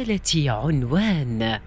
جولة عنوان.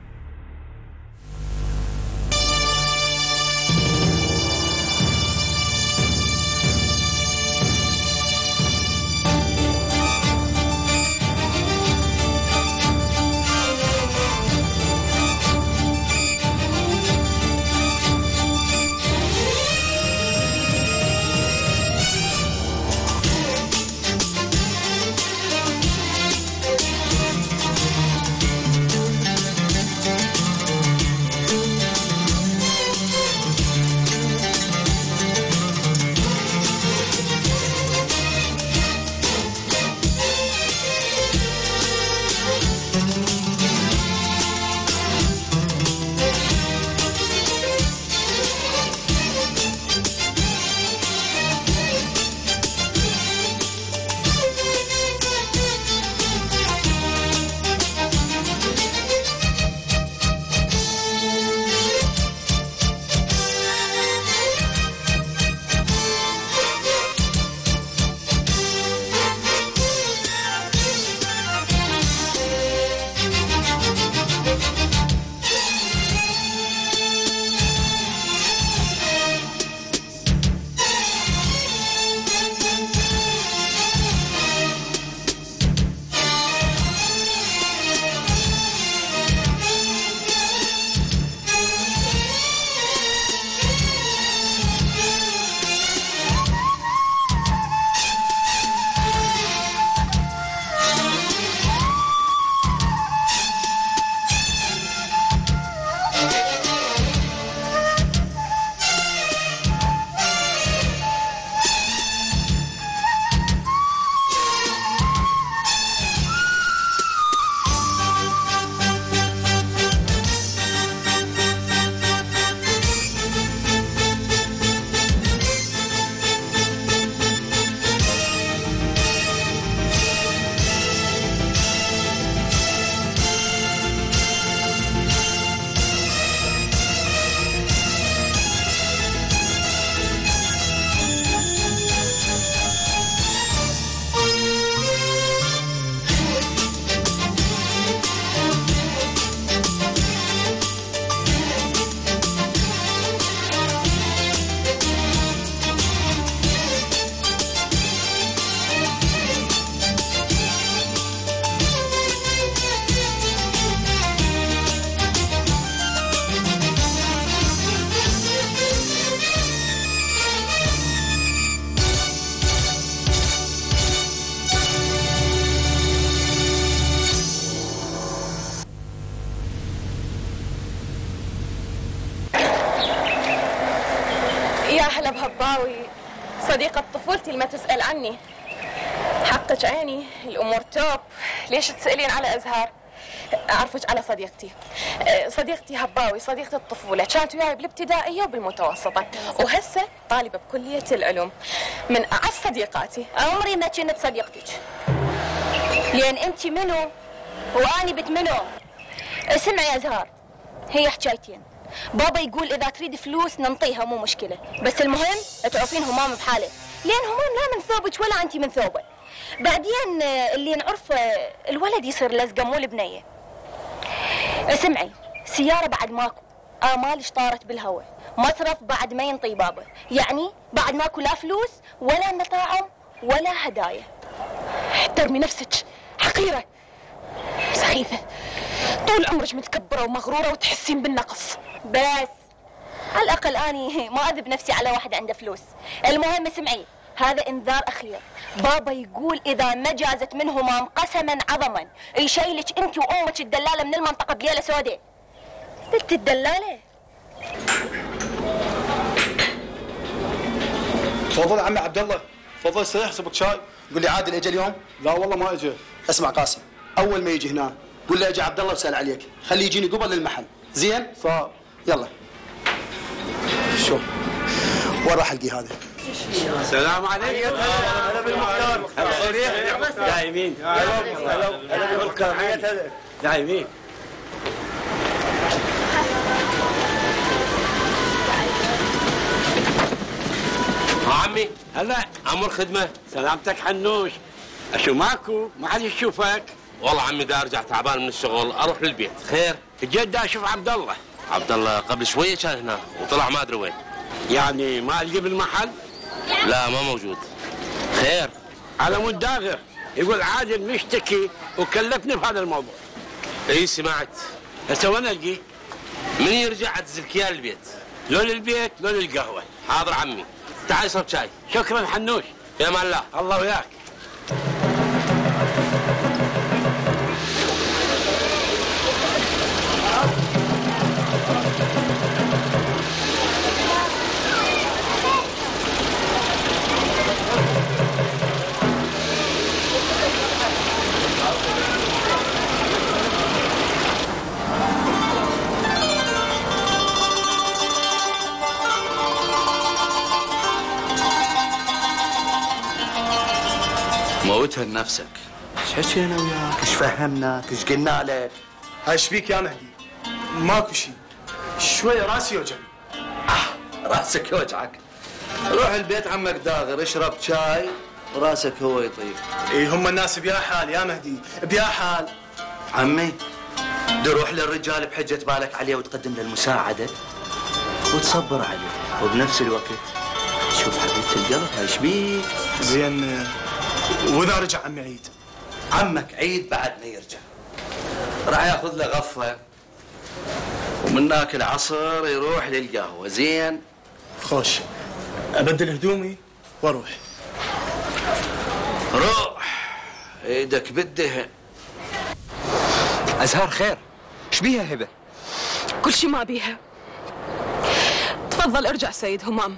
يا هلا بهباوي، صديقة طفولتي اللي ما تسأل عني. حقك عيني، الأمور توب. ليش تسألين على أزهار؟ أعرفك على صديقتي هباوي، صديقة الطفولة، كانت وياي بالابتدائية وبالمتوسطة، وهسه طالبة بكلية العلوم، من أعز صديقاتي. عمري ما كنت صديقتك، لأن أنت منو وأني بنت منو. اسمعي يا أزهار، هي حكايتين. بابا يقول إذا تريد فلوس ننطيها مو مشكلة، بس المهم تعرفين همام بحاله، لأن همام لا من ثوبك ولا أنت من ثوبه. بعدين اللي نعرفه الولد يصير لزقة مو البنية. اسمعي، سيارة بعد ماكو، آمالش طارت بالهوا، مصرف بعد ما ينطي بابه، يعني بعد ماكو لا فلوس ولا مطاعم ولا هدايا. احترمي نفسك، حقيرة سخيفة، طول عمرك متكبرة ومغرورة وتحسين بالنقص. بس على الأقل أني ما أذب نفسي على واحد عنده فلوس. المهم اسمعي، هذا انذار أخير. بابا يقول إذا ما جازت من همام قسما عظما يشيلك أنت وأمك الدلالة من المنطقة بليلة سوداء. قلت الدلالة؟ تفضل عمي عبد الله، تفضل استريح صبك شاي. قول لي عادل اجى اليوم؟ لا والله ما اجى. اسمع قاسم، اول ما يجي هنا قول له اجى عبد الله وسال عليك، خليه يجيني قبل للمحل، زين؟ صار. يلا. شو؟ وين راح القي هذا؟ السلام عليكم. هلا بالمختار. دايمين. هلا بالمختار. دايمين. عمي هلا عمر خدمه. سلامتك حنوش. اشو ماكو؟ ما حد يشوفك. والله عمي دا ارجع تعبان من الشغل، اروح للبيت. خير؟ جيت دا اشوف عبد الله. عبد الله قبل شويه كان هنا وطلع ما ادري وين. يعني ما القي بالمحل؟ لا ما موجود. خير؟ على مود داغر يقول عادل مشتكي وكلفني بهذا الموضوع. اي سمعت. هسه وين القي؟ من يرجع اتزلك اياه البيت. لو للبيت لو للقهوه. حاضر عمي. تعال اشرب شاي. شكرا حنوش. يا مان الله. الله وياك. موتها لنفسك. ايش حكينا وياك؟ ايش فهمناك؟ ايش قلنا لك؟ هاي ايش بيك يا مهدي؟ ماكو شيء. شوي راسي يوجعني. راسك يوجعك. روح البيت عمك داغر اشرب شاي وراسك هو يطيب. اي هم الناس بيا حال يا مهدي، بيا حال. عمي روح للرجال بحجة بالك عليه وتقدم له المساعدة وتصبر عليه، وبنفس الوقت شوف حبيبة القلب هاي ايش بيك؟ زين واذا رجع عمي عيد؟ عمك عيد بعد ما يرجع راح ياخذ له غفة ومن هناك العصر يروح للقهوة. زين؟ خوش ابدل هدومي واروح. روح ايدك بالدهن. أزهار خير؟ ايش بيها هبة؟ كل شيء ما بيها. تفضل ارجع سيد همام،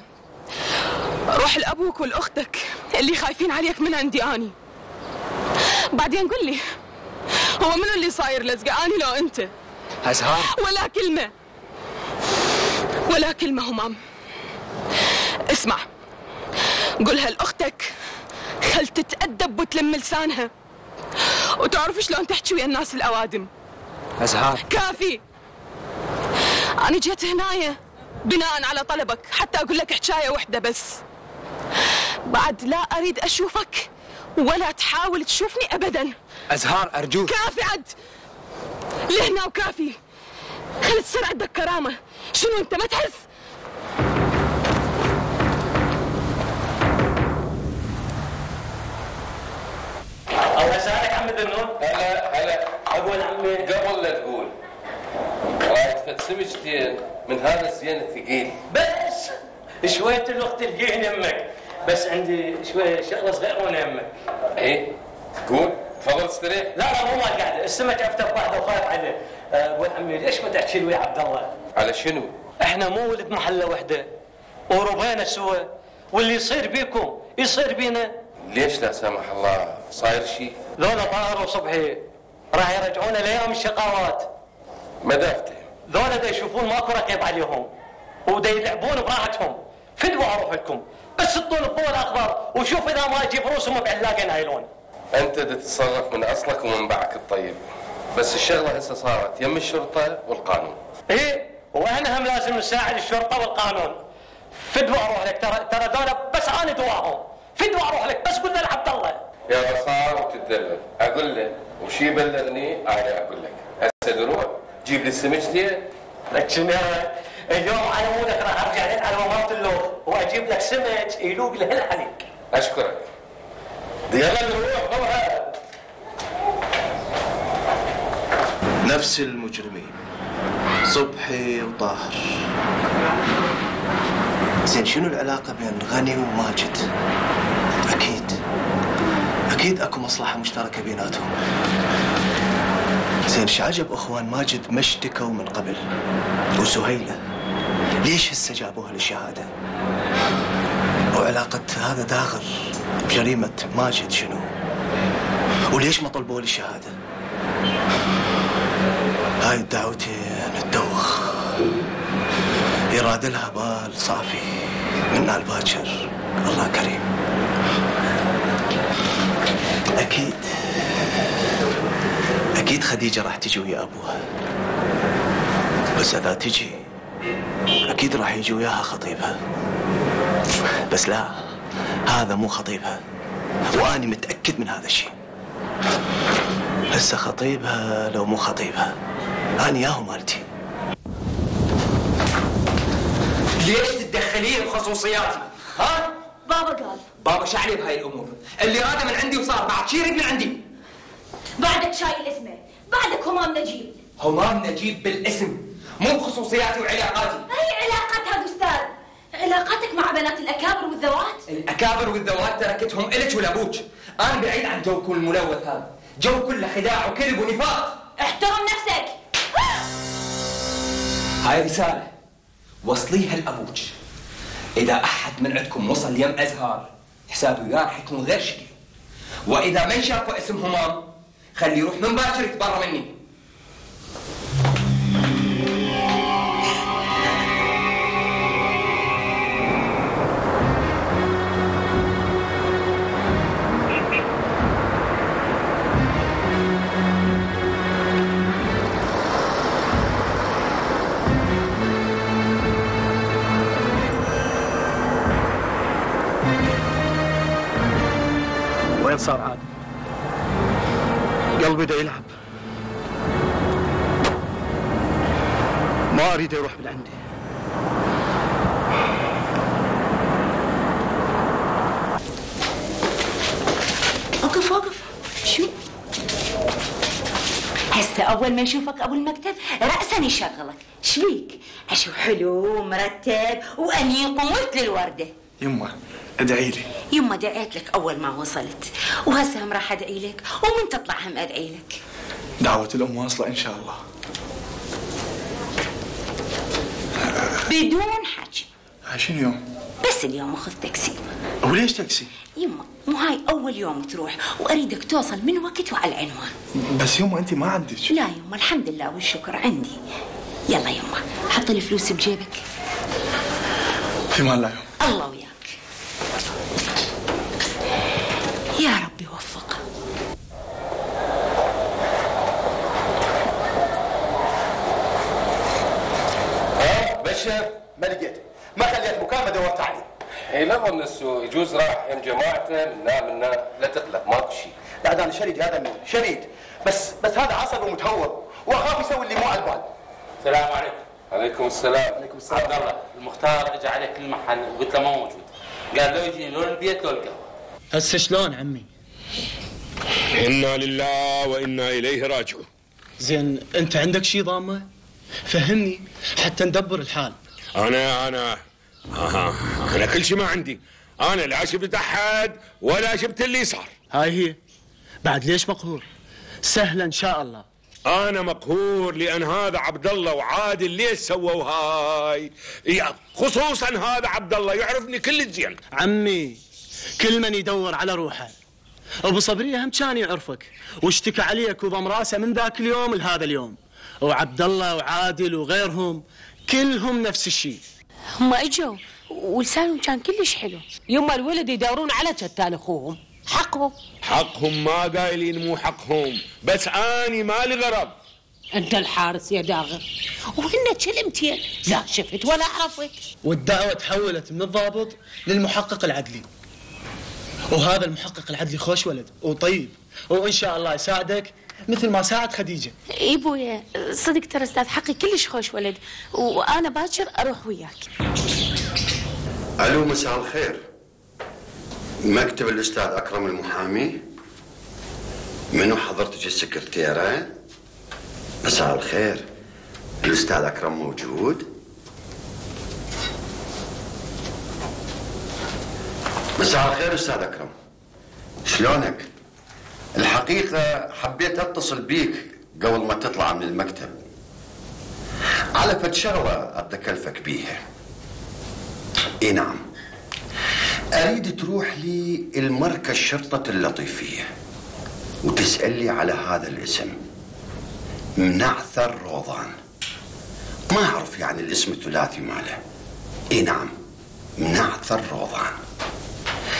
روح لأبوك والأختك اللي خايفين عليك من عندي أني. بعدين قل لي هو منو اللي صاير لزقة، أني لو أنت؟ أزهار ولا كلمة ولا كلمة همام. اسمع، قلها لأختك خل تتأدب وتلم لسانها وتعرف شلون تحكي ويا الناس الأوادم. أزهار كافي. أنا جيت هنايا بناء على طلبك حتى أقول لك حكاية واحدة بس. بعد لا أريد أشوفك ولا تحاول تشوفني أبداً. أزهار أرجوك. كافي عد لهنا وكافي. خل تصير عندك كرامة. شنو أنت ما تحس؟ الله يسعدك عم ذنون. هلا اقول عمي قبل لا تقول رايك فد سمجتين من هذا الزين الثقيل. بس شوية الوقت تلقين يمك، بس عندي شوية شغلة صغيرة يمك. ايه قول تفضل استريح. لا مو ما قاعد، السمك افتح واحدة وخايف عليه. ابوي عمي ليش ما تحكي لي ويا عبد الله؟ على شنو؟ احنا مو ولد محلة وحدة وربينا سوا، واللي يصير بيكم يصير بينا. ليش لا سمح الله صاير شيء؟ ذولا طاهر وصبحي راح يرجعونا لايام الشقاوات. ما دافتهم. ذولا دا يشوفون ماكو رقيب عليهم ودا يلعبون براحتهم. فدوا اروح لكم بس تطون بطول الاخبار وشوف اذا ما يجيب رؤوسهم بعلاقه نايلون. انت تتصرف من اصلك ومن بعك الطيب، بس الشغله هسه صارت يم الشرطه والقانون. ايه واحنا هم لازم نساعد الشرطه والقانون. فدوا اروح لك، ترى ذولا بس انا دواهم. فدوا اروح لك بس قلنا لعبد الله. يا بصار وتدلل اقول لك وشي بلغني انا اقول لك. هسه تروح جيب لي السمجتين. لكن اليوم على مودك راح ارجع لك على مرات اللوخ واجيب لك سمك يلوق له عليك. اشكرك. يلا نروح طبعا. نفس المجرمين صبحي وطاهر. زين شنو العلاقة بين غني وماجد؟ أكيد أكو مصلحة مشتركة بيناتهم. زين شعجب أخوان ماجد ما اشتكوا من قبل؟ وسهيلة ليش هسه جابوها للشهادة؟ وعلاقة هذا داغر بجريمة ماجد شنو؟ وليش ما طلبوه للشهادة؟ هاي الدعوتين الدوخ يراد لها بال صافي من نال باكر. الله كريم. أكيد خديجة راح تجي ويا أبوها، بس إذا تجي أكيد راح يجي وياها خطيبها. بس لا، هذا مو خطيبها وأنا متأكد من هذا الشيء. هسه خطيبها لو مو خطيبها أنا ياهو مالتي. ليش تتدخلين بخصوصياتي؟ ها؟ بابا قال. بابا شعني بهاي الامور، اللي هذا من عندي وصار، بعد شي يريد من عندي؟ بعدك شايل اسمه، بعدك همام نجيب. همام نجيب بالاسم، مو بخصوصياتي وعلاقاتي. اي علاقات هذا استاذ؟ علاقاتك مع بنات الاكابر والذوات؟ الاكابر والذوات تركتهم الك ولابوك، انا بعيد عن جوكم الملوث هذا، جو كله خداع وكذب ونفاق. احترم نفسك. هاي رسالة وصليها لأبوك، إذا أحد من عندكم وصل يم أزهار حسابه وياه رح يكون غير شكل، وإذا ما يشافوا اسم همام خليه يروح من باكر يتبرى مني. وين صار عادل؟ قلبي دا يلعب، ما اريد يروح من عندي. وقف وقف، شو؟ هسه اول ما يشوفك ابو المكتب راسا يشغلك، شبيك؟ اشو حلو ومرتب وانيق ومثل الورده. يمه ادعي لي. يما دعيت لك اول ما وصلت، وهسه هم راح ادعي لك، ومن تطلع هم ادعي لك. دعوة الام واصلة ان شاء الله. بدون حكي. شنو يوم؟ بس اليوم اخذ تاكسي. وليش تاكسي؟ يما مو هاي اول يوم تروح، واريدك توصل من وقت وعلى العنوان. بس يما انت ما عندك. لا يما الحمد لله والشكر عندي. يلا يما حط الفلوس بجيبك. في مال الله يوم. الله وياك. يا رب يوفقه. بشر ما لقيت، ما خليت مكان ما دورت عليه. اي لا ظن السوء، يجوز راح يم جماعته منا لا تقلق ماكو شيء. لا انا شريد، هذا مني شريد، بس هذا عصبي ومتهور واخاف يسوي اللي مو على البال. السلام عليكم. عليكم السلام. عليكم السلام. عبد الله المختار اجى عليك المحل وقلت له ما موجود، قال لو يجي لون البيت لون القهوه. هسه شلون عمي؟ إنا لله وإنا إليه راجعون. زين أنت عندك شي ضامة؟ فهمني حتى ندبر الحال. أنا كل شيء ما عندي، أنا لا شفت أحد ولا شفت اللي صار. هاي هي. بعد ليش مقهور؟ سهلة إن شاء الله. أنا مقهور لأن هذا عبد الله وعادل ليش سووا هاي؟ خصوصا هذا عبد الله يعرفني كل زين. عمي كل من يدور على روحه. ابو صبريه هم كان يعرفك واشتكى عليك وضم راسه من ذاك اليوم لهذا اليوم، وعبد الله وعادل وغيرهم كلهم نفس الشيء. هم اجوا ولسانهم كان كلش حلو. يما الولد يدورون على جتان اخوهم، حقهم ما قايلين مو حقهم، بس اني مالي غرض. انت الحارس يا داغر، وهن كلمتين لا شفت ولا عرفت. والدعوه تحولت من الضابط للمحقق العدلي، وهذا المحقق العدلي خوش ولد وطيب، وان شاء الله يساعدك مثل ما ساعد خديجه. اي بويا صدق ترى استاذ حقي كلش خوش ولد، وانا باكر اروح وياك. الو مساء الخير، مكتب الاستاذ اكرم المحامي؟ منو حضرتك السكرتيره؟ مساء الخير، الاستاذ اكرم موجود؟ مساء الخير استاذ اكرم، شلونك؟ الحقيقه حبيت اتصل بيك قبل ما تطلع من المكتب على فد شغله اتكلفك بيها. اي نعم، اريد تروح لي المركز شرطه اللطيفيه وتسال لي على هذا الاسم، منعثر روضان. ما اعرف يعني الاسم الثلاثي ماله. اي نعم، منعثر روضان.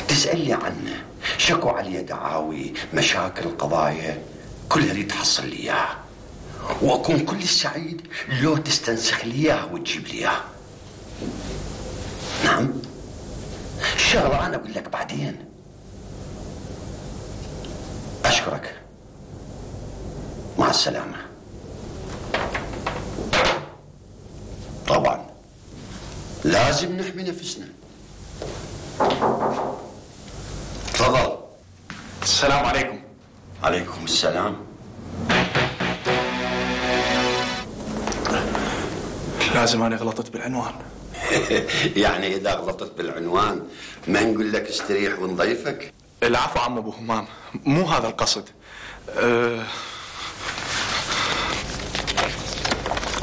تسال لي عنه، شكوا عليه دعاوي، مشاكل، قضايا، كلها اريد تحصل لي اياها، واكون كل السعيد لو تستنسخ لي اياها وتجيب لي اياها. نعم، الشغله انا اقول لك بعدين. اشكرك. مع السلامة. طبعا لازم نحمي نفسنا. تفضل. السلام عليكم. عليكم السلام. لازم أنا غلطت بالعنوان. يعني إذا غلطت بالعنوان ما نقول لك استريح ونضيفك؟ العفو عم أبو همام، مو هذا القصد.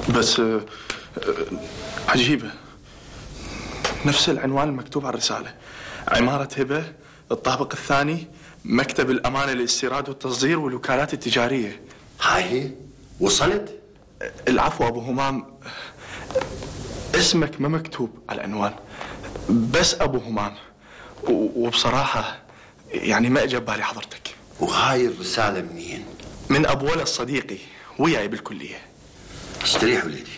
بس عجيبة، نفس العنوان المكتوب على الرسالة، عمارة هبة، الطابق الثاني، مكتب الأمانة للاستيراد والتصدير والوكالات التجارية. هاي هي وصلت؟ العفو أبو همام، اسمك ما مكتوب على العنوان، بس أبو همام، وبصراحة يعني ما اجى ببالي حضرتك. وهاي الرسالة منين؟ من أبو ولد صديقي وياي بالكلية. استريح وليدي.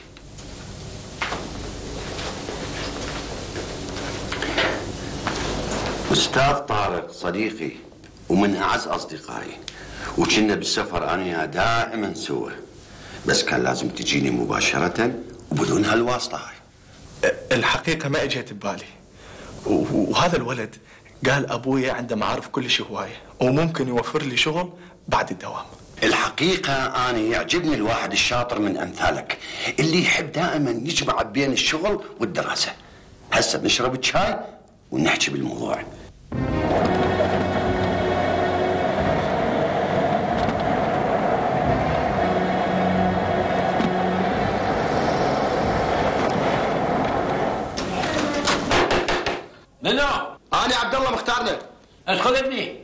أستاذ طارق صديقي ومن أعز أصدقائي، وكنا بالسفر أنا وياه دائما سوا، بس كان لازم تجيني مباشرة وبدون هالواسطة هاي. الحقيقة ما اجت ببالي، وهذا الولد قال أبويا عنده معارف كلش هواية وممكن يوفر لي شغل بعد الدوام. الحقيقة أنا يعجبني الواحد الشاطر من أمثالك اللي يحب دائما يجمع بين الشغل والدراسة. هسه بنشرب الشاي ونحكي بالموضوع. منو؟ أنا عبد الله مختارنا. ادخل ابني،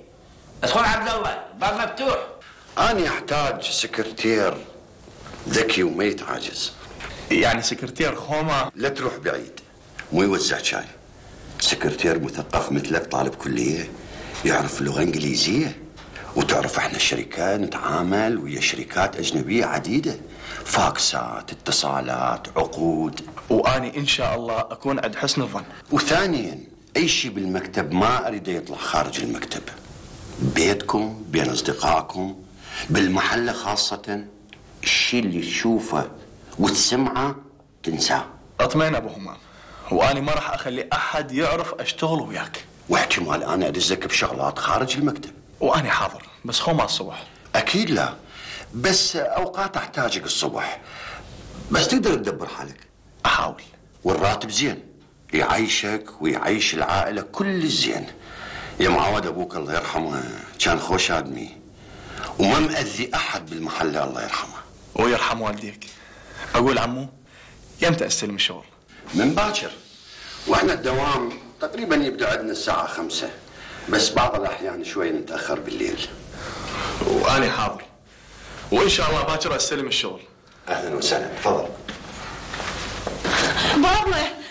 ادخل عبد الله، الباب مفتوح. أنا أحتاج سكرتير ذكي وما يتعاجز. يعني سكرتير خومة؟ لا تروح بعيد، مو يوزع شاي. سكرتير مثقف مثلك طالب كلية، يعرف لغة إنجليزية، وتعرف احنا الشركة نتعامل ويا شركات أجنبية عديدة، فاكسات، اتصالات، عقود. وأني إن شاء الله أكون عند حسن الظن. وثانيا أي شيء بالمكتب ما أريد يطلع خارج المكتب، بيتكم، بين أصدقائكم، بالمحلة خاصة، الشيء اللي تشوفه وتسمعه تنساه. اطمئن أبو همام، وأني ما راح أخلي أحد يعرف أشتغل وياك. واحتمال أنا أدزك بشغلات خارج المكتب. وأني حاضر، بس خوما الصبح. أكيد لا، بس أوقات أحتاجك الصبح، بس تقدر تدبر حالك. أحاول. والراتب زين، يعيشك ويعيش العائلة كل الزين. يا معود أبوك الله يرحمه كان خوش آدمي وما مأذي أحد بالمحلة الله يرحمه. ويرحم والديك. أقول عمو يمتى أستلم الشغل؟ من باكر، وإحنا الدوام تقريبا يبدأ عندنا الساعة 5، بس بعض الأحيان شوي نتأخر بالليل. وأنا حاضر، وإن شاء الله باكر أستلم الشغل. أهلا وسهلا، تفضل. بابا.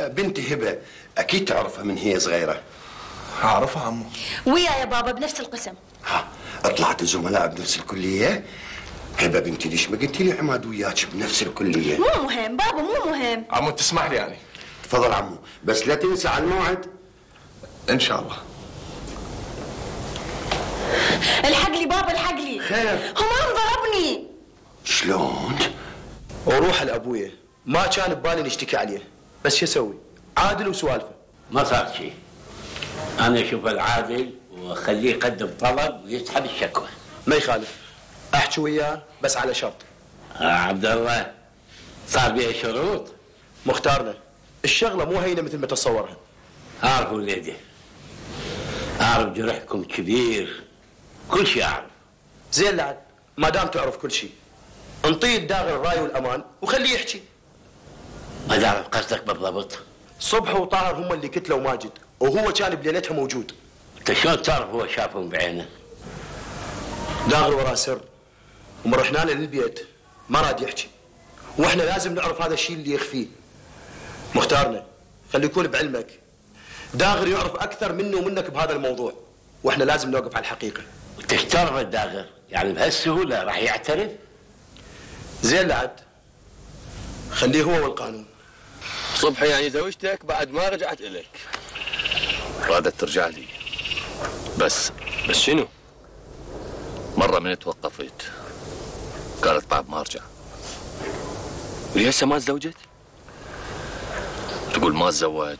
بنتي هبة أكيد تعرفها من هي صغيرة. أعرفها عمو. ويا يا بابا بنفس القسم. طلعت زملاء بنفس الكلية؟ هبة بنتي ليش ما قلتي لي عماد وياك بنفس الكلية؟ مو مهم بابا، مو مهم. عمو تسمح لي يعني؟ تفضل عمو، بس لا تنسى على الموعد. إن شاء الله. الحق لي بابا، الحق لي. خير؟ همام ضربني. شلون؟ وروح لأبويا، ما كان ببالي نشتكي عليه، بس شو اسوي؟ عادل وسوالفه. ما صار شيء. انا اشوف العادل واخليه يقدم طلب ويسحب الشكوى. ما يخالف، احكي وياه بس على شرط. عبد الله، صار بيها شروط؟ مختارنا، الشغله مو هينه مثل ما تتصورها. اعرف وليدي، اعرف جرحكم كبير، كل شيء اعرف. زين لعد، ما دام تعرف كل شيء انطيه الداغر الراي والامان وخليه يحكي. ما تعرف قصدك بالضبط؟ صبح وطاهر هم اللي قتلوا ماجد، وهو كان بليلتها موجود. انت شلون تعرف هو شافهم بعينه؟ داغر وراه سر، وما رحنا له للبيت ما راد يحكي، واحنا لازم نعرف هذا الشيء اللي يخفيه. مختارنا، خلي يكون بعلمك، داغر يعرف اكثر منه ومنك بهذا الموضوع، واحنا لازم نوقف على الحقيقه. انت تعرف الداغر؟ يعني بهالسهوله راح يعترف؟ زين لعد، خليه هو والقانون. صبحي يعني زوجتك بعد ما رجعت إليك رادت ترجع لي، بس شنو؟ مرة من توقفت قالت بعد ما ارجع. وليه هسه ما تزوجت؟ تقول ما اتزوج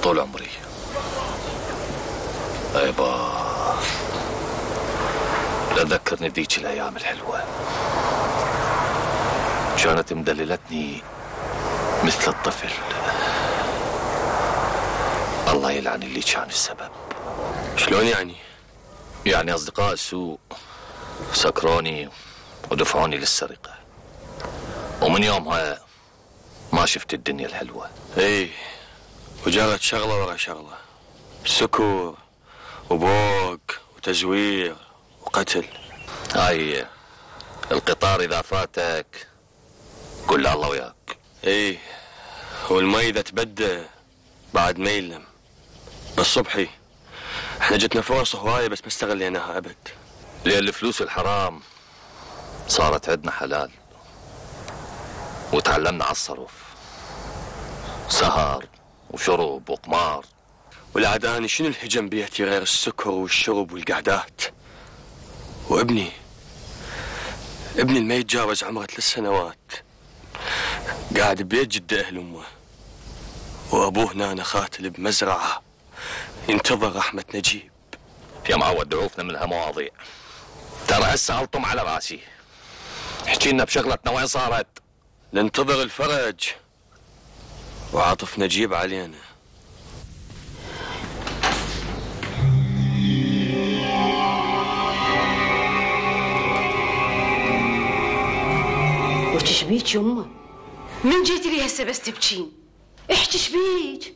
طول عمري. ايبا لا تذكرني بذيك الايام الحلوه، كانت مدللتني مثل الطفل. الله يلعن اللي كان السبب. شلون يعني؟ يعني اصدقاء السوء سكروني ودفعوني للسرقه، ومن يومها ما شفت الدنيا الحلوه. ايه، وجرت شغله ورا شغله، سكر وبوق وتزوير وقتل. هاي القطار اذا فاتك قل له الله وياك. ايه، والمي اذا تبدى بعد ما يلم. بس صبحي احنا جتنا فرص هوايه بس ما استغليناها ابد. لان الفلوس الحرام صارت عندنا حلال، وتعلمنا على الصرف، سهر وشرب وقمار. والعاد اني شنو الهجم بيتي غير السكر والشرب والقعدات؟ وابني اللي يتجاوز عمره 3 سنوات قاعد ببيت جد اهل امه، وابوه هنا خاتل بمزرعه ينتظر رحمه نجيب. يا معود دعوفنا من هالمواضيع، ترى هسه الطم على راسي. احكي لنا بشغلتنا وين صارت؟ ننتظر الفرج وعاطف نجيب علينا. وش بيك يمه؟ من جيتي لي هسه بس تبكين؟ احكي شبيك؟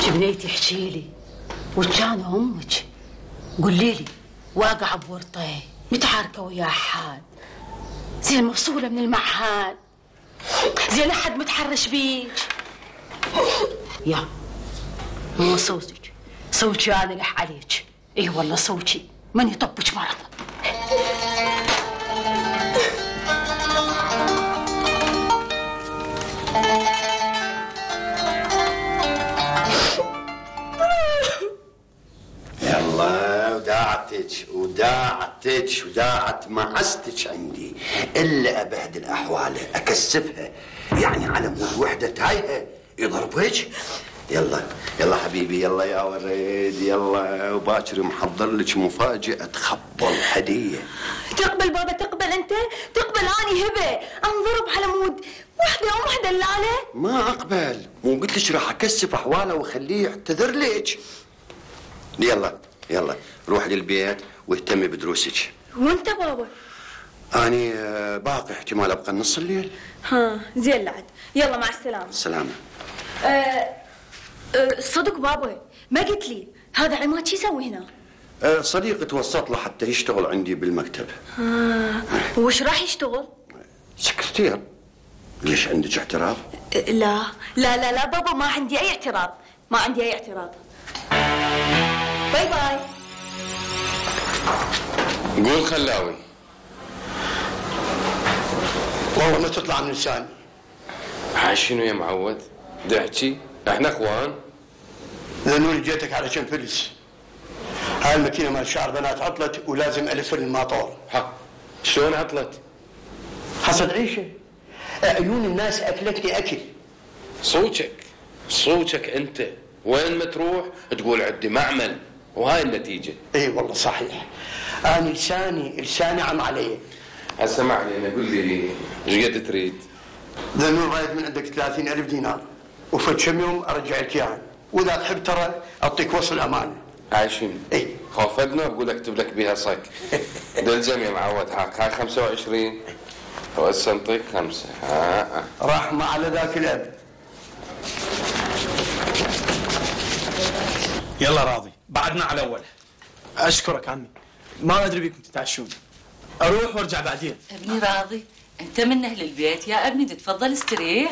بنيتي احكي لي، وكان امك قولي لي واقعه بورطه متعاركه ويا حد، زين مفصوله من المعهد، زين احد متحرش بيك؟ يا مو صوتك، صوتي انا لح عليك. اي والله صوتي ماني طبك مرض. وداعت معستك عندي الا ابهدل احواله اكسفها، يعني على مود وحده تايهه يضربك. يلا حبيبي، يلا يا وريد، يلا، وباكر محضر لك مفاجاه تخبل هديه. تقبل بابا، تقبل انت، تقبل اني هبه انضرب على مود وحده ام دلاله. ما اقبل، مو قلت لك راح اكسف احواله واخليه يعتذر لك. يلا روح للبيت واهتمي بدروسك. وانت بابا؟ اني باقي احتمال ابقى نص الليل. ها زين لعد، يلا مع السلامه. السلامه. صدق بابا ما قلت لي هذا عماد شو يسوي هنا؟ صديق توسط له حتى يشتغل عندي بالمكتب. وش راح يشتغل؟ سكرتير. ليش عندك اعتراض؟ لا لا لا لا بابا، ما عندي اي اعتراض، ما عندي اي اعتراض. باي باي. قول خلاوي. والله ما تطلع من لساني. شنو يا معود؟ دحكي، احنا اخوان. ذنوني جيتك على كم فلس. هاي الماكينه مال شعر بنات عطلت ولازم الف الماطور. شلون عطلت؟ حصد عيشه. عيون الناس اكلتني اكل. صوتك انت وين ما تروح تقول عندي معمل، وهاي النتيجه. اي والله صحيح. انا لساني عم علي. هسه ما علينا، قول لي ايش قد تريد؟ ذنون رايد من عندك 30,000 دينار، وفد كم يوم ارجع لك اياها، واذا تحب ترى اعطيك وصل امانه. هاي شنو؟ اي خوفدنا اقول اكتب لك بيها صك. دلزم يا معود. هاي 25 وهسه انطيك 5. رحمه على ذاك الاب. يلا راضي، بعدنا على اول. اشكرك عمي، ما ادري بيكم تتعشون. اروح وارجع بعدين. ابني راضي، انت من اهل البيت يا ابني، تتفضل استريح.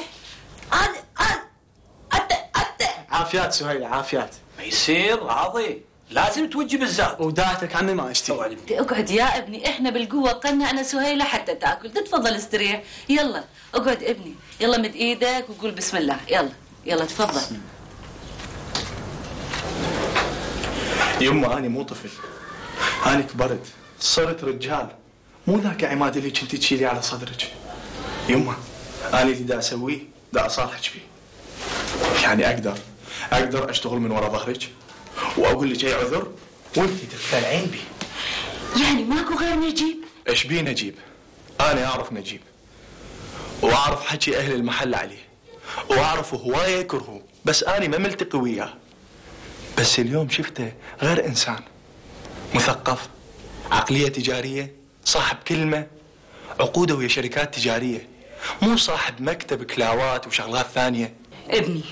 عافيات سهيلة، عافيات. ما يصير راضي، لازم توجي بالذات. وداعتك عمي ما اشتي. اقعد يا ابني، احنا بالقوه قنعنا سهيلة حتى تاكل، تتفضل استريح. يلا اقعد ابني، يلا مد ايدك وقول بسم الله. يلا تفضل. يما أنا مو طفل، أنا كبرت صرت رجال، مو ذاك عماد اللي كنتي تشيلي على صدرك. يمه أنا اللي دا أسويه دا أصالحك فيه. يعني أقدر أشتغل من ورا ظهرك وأقول لك أي عذر وأنتي تقتنعين بيه. يعني ماكو غير نجيب؟ إيش بيه نجيب؟ أنا أعرف نجيب وأعرف حكي أهل المحل عليه وأعرف هواية يكرهوه، بس أنا ما ملتقي وياه. بس اليوم شفته غير إنسان، مثقف، عقلية تجارية، صاحب كلمة، عقوده ويا شركات تجارية، مو صاحب مكتب كلاوات وشغلات ثانية. ابني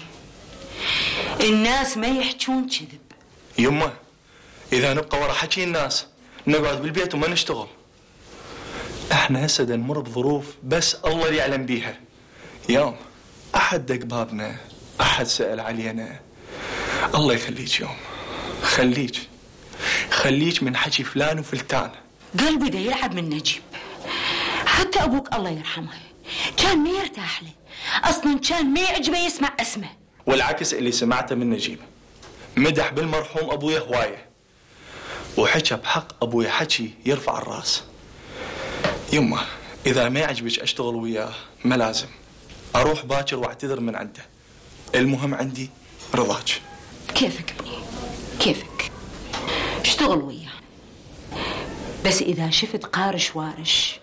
الناس ما يحجون كذب. يمه إذا نبقى ورا حكي الناس نقعد بالبيت وما نشتغل. احنا هسه نمر بظروف بس الله اللي يعلم بيها. يوم أحد دق بابنا، أحد سأل علينا، الله يخليك يوم، خليك من حكي فلان وفلتان. قلبي دا يلعب من نجيب. حتى أبوك الله يرحمه كان ما يرتاح له، أصلا كان ما يعجبه يسمع اسمه. والعكس اللي سمعته من نجيب، مدح بالمرحوم أبويا هواية وحكى بحق أبويا حكي يرفع الراس. يمه إذا ما يعجبك أشتغل وياه ما لازم، أروح باكر واعتذر من عنده، المهم عندي رضاك. كيفك ابني كيفك، اشتغل وياه، بس إذا شفت قارش وارش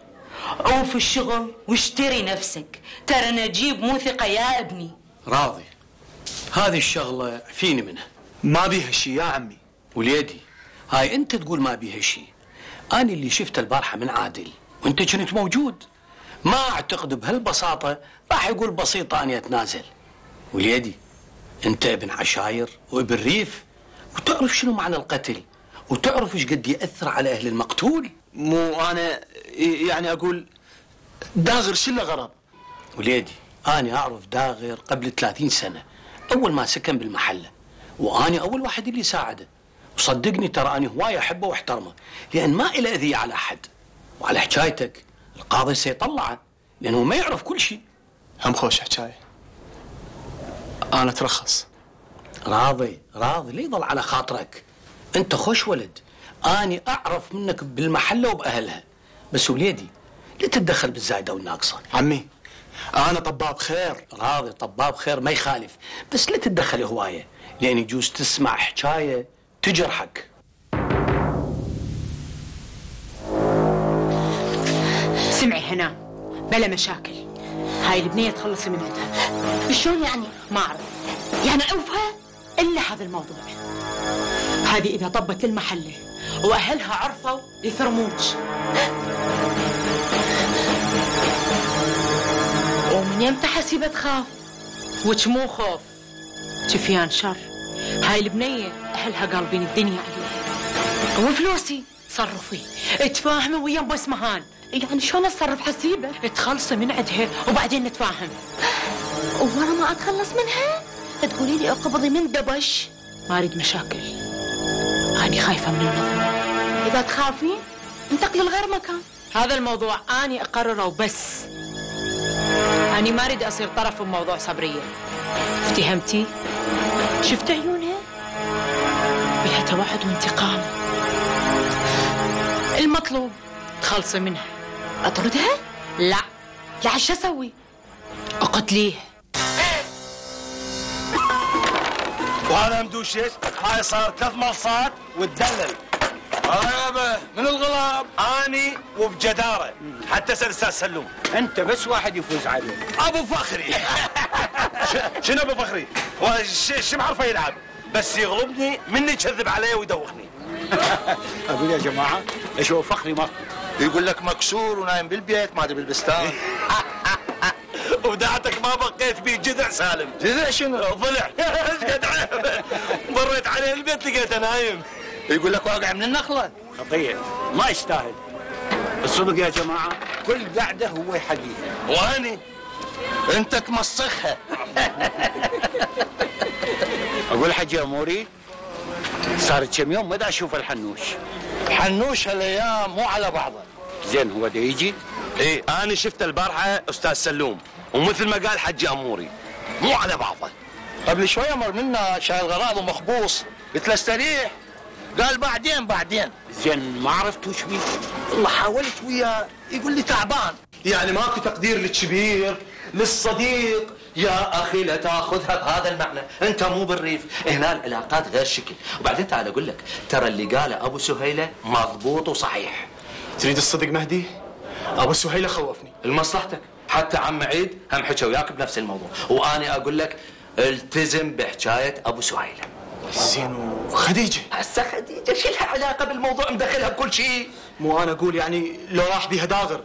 عوف الشغل واشتري نفسك، ترى نجيب مو ثقة يا ابني. راضي، هذه الشغلة فيني منها، ما بيها شيء يا عمي. وليدي هاي انت تقول ما بيها شيء، انا اللي شفته البارحة من عادل وانت كنت موجود، ما اعتقد بهالبساطة راح يقول بسيطة اني اتنازل. وليدي انت ابن عشاير وابن ريف وتعرف شنو معنى القتل وتعرف ايش قد يأثر على اهل المقتول. مو انا يعني اقول داغر شو له غرض؟ وليدي انا اعرف داغر قبل 30 سنة اول ما سكن بالمحلة، واني اول واحد اللي ساعده، وصدقني ترى اني هواية احبه واحترمه لان ما إله اذية على احد. وعلى حكايتك القاضي سيطلعه لانه ما يعرف كل شيء. هم خوش حكاية، انا اترخص. راضي ليه يضل على خاطرك، انت خوش ولد، اني اعرف منك بالمحله وباهلها، بس وليدي لا تتدخل بالزايده والناقصه. عمي انا طباب خير. راضي طباب خير ما يخالف، بس لا تتدخل هوايه لان يجوز تسمع حكايه تجرحك. سمعي هنا، بلا مشاكل، هاي البنية تخلصي من عندها. شلون يعني؟ ما أعرف، يعني عوفها إلا هذا الموضوع. هذه إذا طبت المحلة وأهلها عرفوا يثرموك. ومن يمتى حسيبة تخاف؟ وش مو خوف، جفيان شر. هاي البنية أهلها قالبين الدنيا عليها، وفلوسي تصرفي تفاهمي ويا ابو اسمهان. يعني شلون اتصرف حسيبه؟ تخلصي من عندها وبعدين نتفاهم. وانا ما اتخلص منها؟ تقولي لي اقبضي من دبش؟ ما اريد مشاكل، اني خايفه من النظام. اذا تخافين انتقلي لغير مكان، هذا الموضوع اني اقرره وبس. اني ما اريد اصير طرف بموضوع صبريه. افتهمتي؟ شفت عيونها؟ بها توعد وانتقام. المطلوب تخلصي منها. اطردها؟ لا شو اسوي؟ اقتليه. وهذا مدوشش، هاي صار 3 ملصات وتدلل. يابا من الغلاب اني وبجداره، حتى اسال استاذ سلوم. انت بس واحد يفوز عليه. ابو فخري. شنو ابو فخري؟ شو معرفه يلعب، بس يغلبني مني يكذب علي ويدوخني. اقول يا جماعه ايش هو فخري ماكو؟ يقول لك مكسور ونايم بالبيت ما ادري بالبستان. ودعتك ما بقيت بيه جذع سالم. جذع شنو؟ ضلع. ايش قد عيب، مريت عليه البيت لقيته نايم. يقول لك واقع من النخله. قطيع ما يستاهل. الصدق يا جماعه كل قعده هو يحقيها. وهني انت تمسخها. اقول حجي اموري صارت كم يوم ما دا اشوف الحنوش. حنوش هالايام مو على بعضه. زين هو دا يجي؟ ايه انا شفت البارحه استاذ سلوم ومثل ما قال حجي اموري مو على بعضه. قبل شويه مر منا شايل غراض ومخبوص، قلت له استريح قال بعدين. زين ما عرفت وش بيه؟ والله حاولت وياه يقول لي تعبان. يعني ماكو تقدير للكبير للصديق؟ يا اخي لا تاخذها بهذا المعنى، انت مو بالريف، هنا العلاقات غير شكل، وبعدين تعال اقول لك ترى اللي قاله ابو سهيله مضبوط وصحيح. تريد الصدق مهدي؟ ابو سهيله خوفني. لمصلحتك، حتى عم عيد هم حكى وياك بنفس الموضوع، وانا اقول لك التزم بحكايه ابو سهيله. زين وخديجه؟ هسه خديجه شو لها علاقه بالموضوع؟ مدخلها بكل شيء. مو انا اقول يعني لو راح بيها داغر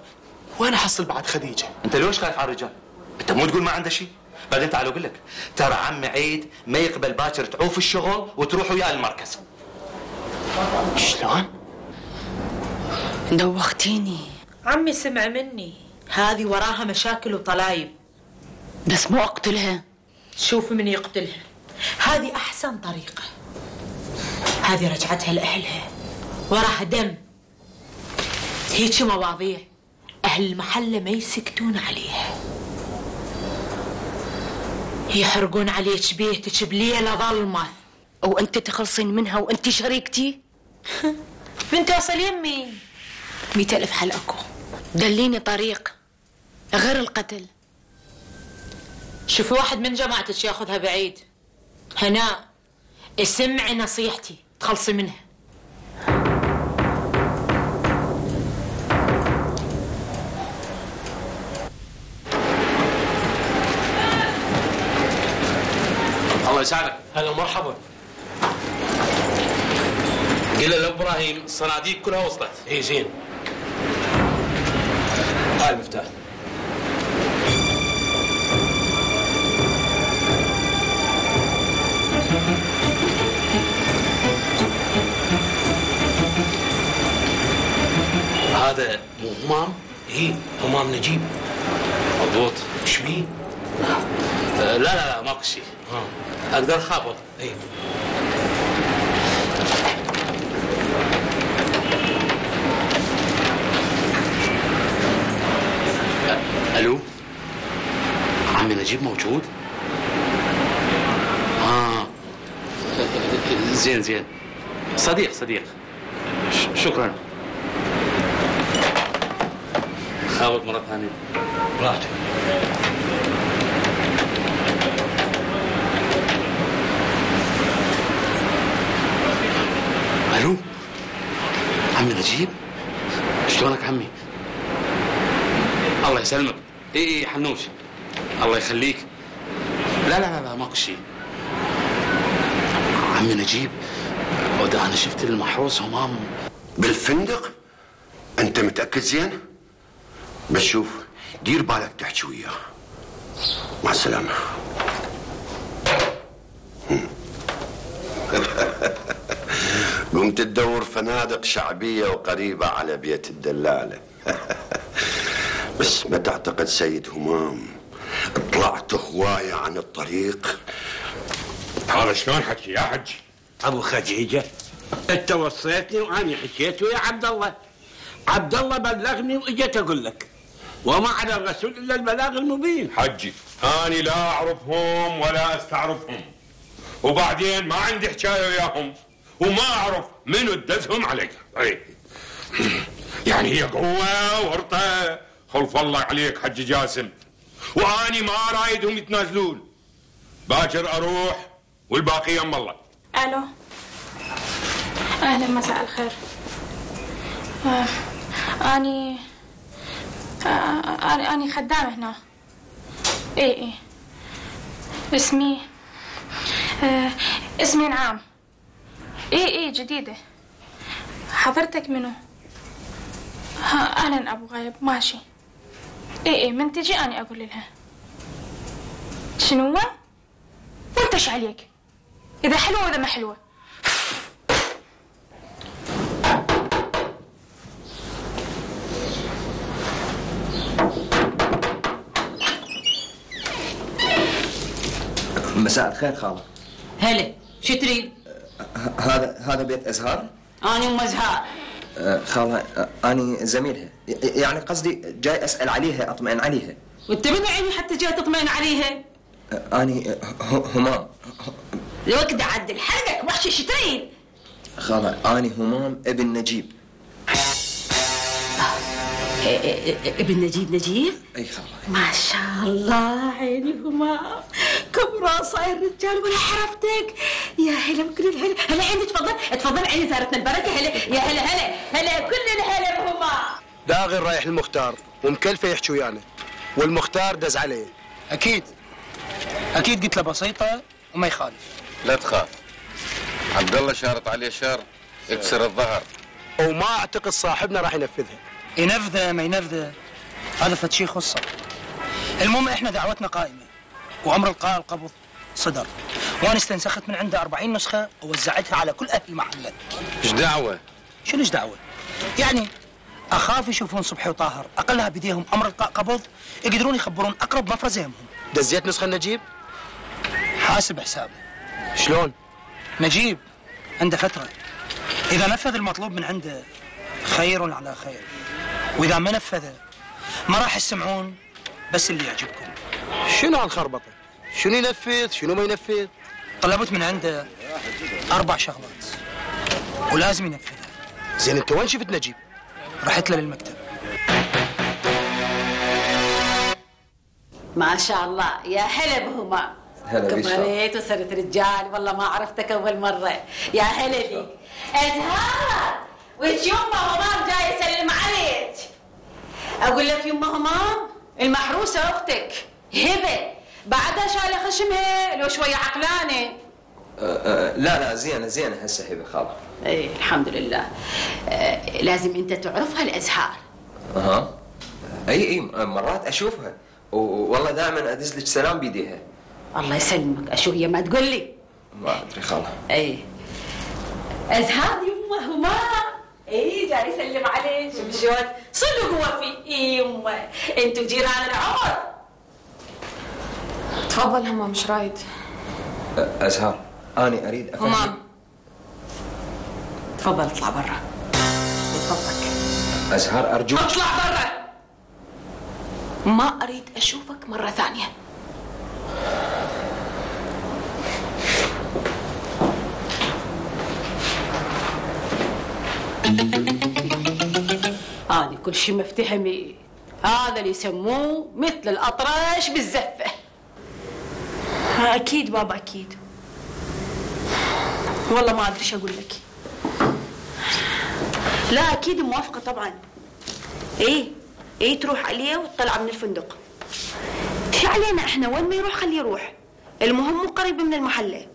وين احصل بعد خديجه؟ انت ليش خايف على الرجال؟ انت مو تقول ما عنده شيء؟ بعدين تعال اقول لك ترى عم عيد ما يقبل باكر تعوف الشغل وتروح وياه المركز. شلون؟ دوختيني. عمي سمع مني هذه وراها مشاكل وطلايب. بس مو اقتلها. شوفي من يقتلها، هذه احسن طريقه. هذه رجعتها لاهلها وراها دم. هيك مواضيع اهل المحله ما يسكتون عليها، يحرقون عليك بيتك بليله ظلمه. وانت تخلصين منها وانت شريكتي؟ من توصل يمي 100,000 حل اكو. دليني طريق غير القتل. شوفي واحد من جماعتك ياخذها بعيد. هناء اسمعي نصيحتي تخلصي منها. الله يسعدك. هلا ومرحبا. قل لابراهيم الصناديق كلها وصلت. اي زين. هاي المفتاح. هذا مو همام؟ اي همام نجيب. مضبوط. ايش بيه؟ لا ماكو شيء. اقدر خابط. اي. الو، عمي نجيب موجود؟ زين صديق. شكرا. خابط مرة ثانية. براحتك. الو، عمي نجيب؟ شلونك عمي؟ الله يسلمك. اي حنوش، الله يخليك. لا ماكو شيء. عمي نجيب، وده انا شفت المحروس همام بالفندق. انت متاكد زين؟ بس شوف دير بالك تحكي وياه. مع السلامه. قمت تدور فنادق شعبيه وقريبه على بيت الدلاله. بس ما تعتقد سيد همام طلعت هوايه عن الطريق؟ هذا شلون حكي يا حجي؟ ابو خديجه انت وصيتني وانا حكيت ويا عبد الله. عبد الله بلغني واجيت اقول لك، وما على الرسول الا البلاغ المبين. حجي انا لا اعرفهم ولا استعرفهم، وبعدين ما عندي حكايه وياهم، وما اعرف منو ادزهم علي. يعني هي قوه وورطه. خلف الله عليك حجي جاسم، واني ما رايدهم يتنازلون. باكر اروح والباقي يم الله. الو، اهلا مساء الخير. اني خدامه هنا. اي اسمي نعام. اي جديده. حضرتك منو؟ اهلا ابو غايب. ماشي. اي من تجي اني اقول لها. شنو؟ وانت ايش عليك؟ اذا حلوه واذا ما حلوه. مساء الخير خالة. هلا، شو تريد؟ هذا بيت أزهار؟ أنا أم أزهار. خالة أنا زميلها، يعني قصدي جاي أسأل عليها أطمئن عليها. وأنت من عيني حتى جاي تطمئن عليها؟ أنا همام. لو كده عدل حلقك وحشي شو تريد؟ خالة أنا همام ابن نجيب. ابن نجيب؟ اي خالة. ما شاء الله عيني همام، كبرى صاير رجال ولا عرفتك. يا هلا بكل الهلا. هلا عيني تفضل عيني زارتنا البركة. هلا يا هلا كل الهلا بهمام. داغر رايح المختار ومكلفه يحكي ويانا والمختار دز عليه. اكيد قلت له بسيطه وما يخالف. لا تخاف، عبد الله شارط عليه شر يكسر الظهر، وما اعتقد صاحبنا راح ينفذها. ينفذه ما ينفذه هذا فد شيء يخصه. المهم احنا دعوتنا قائمه وامر القاء القبض صدر، وانا استنسخت من عنده 40 نسخه ووزعتها على كل اهل المحله. ايش دعوه؟ شنو ايش دعوه؟ يعني اخاف يشوفون صبحي وطاهر اقلها بيديهم امر القاء قبض يقدرون يخبرون اقرب مفرز يهمهم. دزيت نسخه نجيب؟ حاسب حسابه. شلون؟ نجيب عنده فتره، اذا نفذ المطلوب من عنده خير على خير، واذا ما نفذه ما راح يسمعون بس اللي يعجبكم. شنو هالخربطه؟ شنو ينفذ شنو ما ينفذ؟ طلبت من عنده 4 شغلات ولازم ينفذها. زين انت وين شفت نجيب؟ رحت له للمكتب. ما شاء الله يا هلا بهمام. هلا بيك. كبريت وصرت رجال، والله ما عرفتك اول مره. يا هلا بيك. ازهار وش يمه همام جاي يسلم عليك. اقول لك يمه همام المحروسه اختك هبه بعدها شايله خشمها لو شويه عقلانه. لا زينه هسه هبه خالة. ايه الحمد لله. لازم انت تعرفها الازهار. اها اي مرات اشوفها والله دائما ادز لك سلام بيديها. الله يسلمك. اشو هي ما تقول لي؟ ما ادري خالة. ايه ازهار يمه همام. ايه جاي يسلم عليك. شلون صلوا قوة في يمه، انتوا جيران العمر. تفضل همام مش رايد. ازهار انا اريد افهم. همام تفضل اطلع برا من فضلك. ازهار ارجوك اطلع برا، ما اريد اشوفك مرة ثانية. أنا كل شيء مفتهمي. هذا اللي يسموه مثل الأطرش بالزفة. أكيد بابا أكيد. والله ما أدري شو أقول لك. لا أكيد موافقة طبعا. إيه تروح عليه وتطلع من الفندق. شو علينا إحنا، وين ما يروح خليه يروح، المهم مو قريب من المحلة.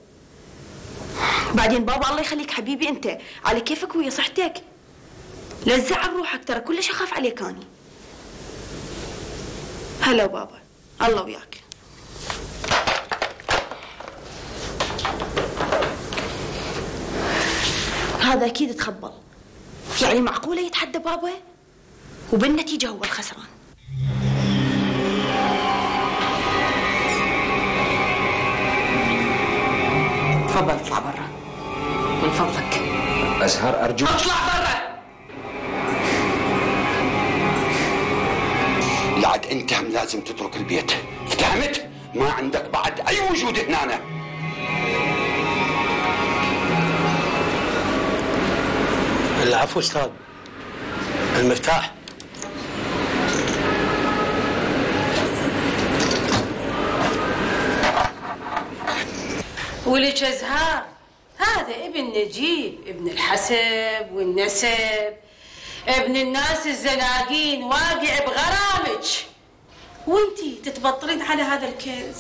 بعدين بابا الله يخليك حبيبي أنت على كيفك ويا صحتك، لا تزعل روحك، ترى كلش أخاف عليك أني. هلا بابا، الله وياك. هذا أكيد تخبل، يعني معقولة يتحدى بابا وبالنتيجة هو الخسران. تفضل اطلع برا من فضلك. ازهار ارجوك اطلع برا. لعد انت هم لازم تترك البيت، افتهمت؟ ما عندك بعد اي وجود هنا. العفو استاذ. المفتاح. ولك ازهار هذا ابن نجيب، ابن الحسب والنسب، ابن الناس الزناقين واقع بغرامج، وانتي تتبطرين على هذا الكنز،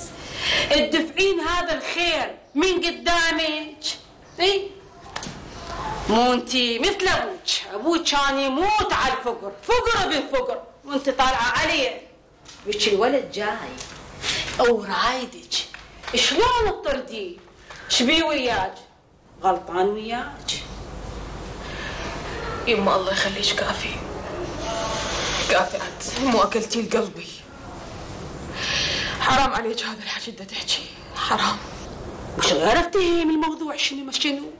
تدفعين هذا الخير من قدامك. اي مو انتي مثل ابوك كان يموت على الفقر، فقر ابن فقر، وانت طالعه عليه. وش الولد جاي ورايدك، شلون تطرديه؟ شبيه وياك؟ غلطان وياك. يما الله يخليك كافي عد، مو اكلتي لقلبي. حرام عليك هذا الحكي اللي تحكي، حرام. وش غير افتهم الموضوع شنو؟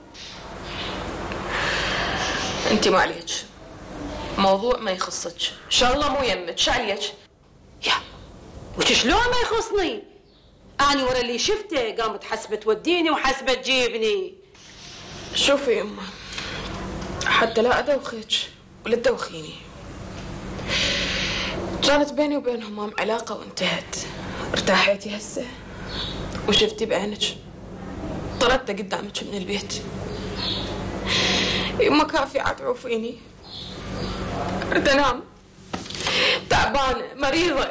انت ما عليك، موضوع ما يخصك، ان شاء الله مو يمك، شو عليك؟ يا وش شلون ما يخصني؟ أنا ورا اللي شفته قامت حسبة توديني وحسبة تجيبني. شوفي يما، حتى لا أدوخك ولا تدوخيني. كانت بيني وبين همام علاقة وانتهت. ارتاحيتي هسه وشفتي بعينك. طردت قدامك من البيت. يما كافي عتعوفيني. اريد انام. تعبانة مريضة.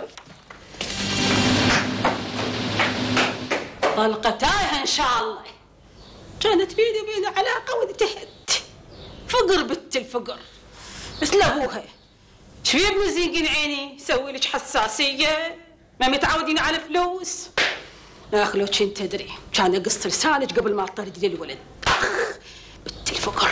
طلقة تايهة ان شاء الله. كانت بيدي وبينها علاقة وانتهت. فقر بنت الفقر مثل ابوها. شوية بمزيقين عيني يسوي لك حساسية. ما متعودين على فلوس. اخ لو كنت تدري كان اقص لسانك قبل ما اطردي للولد. اخ بنت الفقر.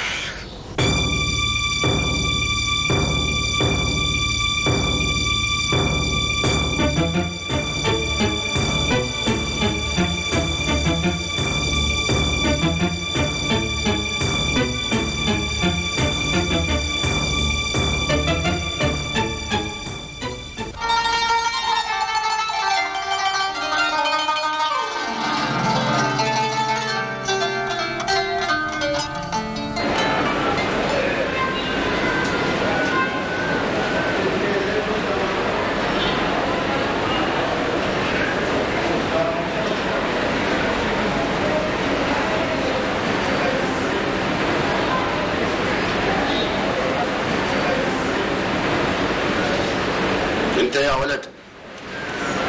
انت يا ولد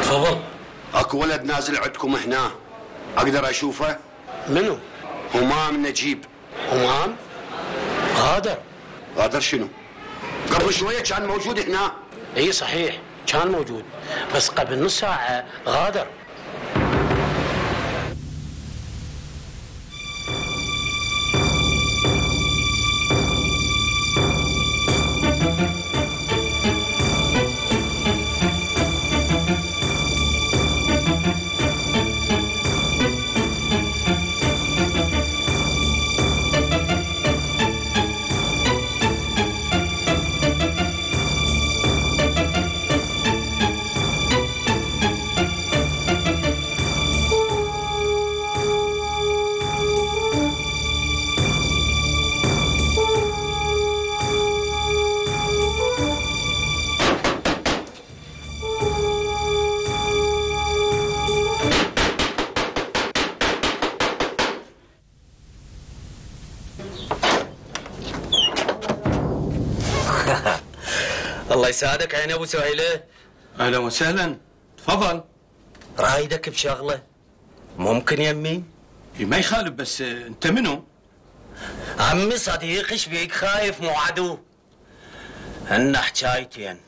تفضل. اكو ولد نازل عندكم هنا، اقدر اشوفه؟ منو؟ همام نجيب. همام؟ غادر. غادر شنو؟ قبل شويه كان موجود هنا. اي صحيح كان موجود، بس قبل نص ساعه غادر. الله يساعدك عين ابو سهيله. اهلا وسهلا، تفضل. رايدك بشغله ممكن يمي؟ ما يخالف، بس انت منو؟ عمي صديق. ايش بيك خايف مو عدو؟ هن حكايتين.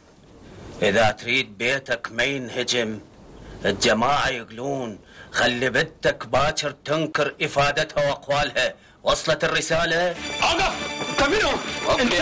اذا تريد بيتك ما ينهجم الجماعه يقولون خلي بنتك باكر تنكر افادتها واقوالها. وصلت الرساله؟ اوقف! انت منو؟ انت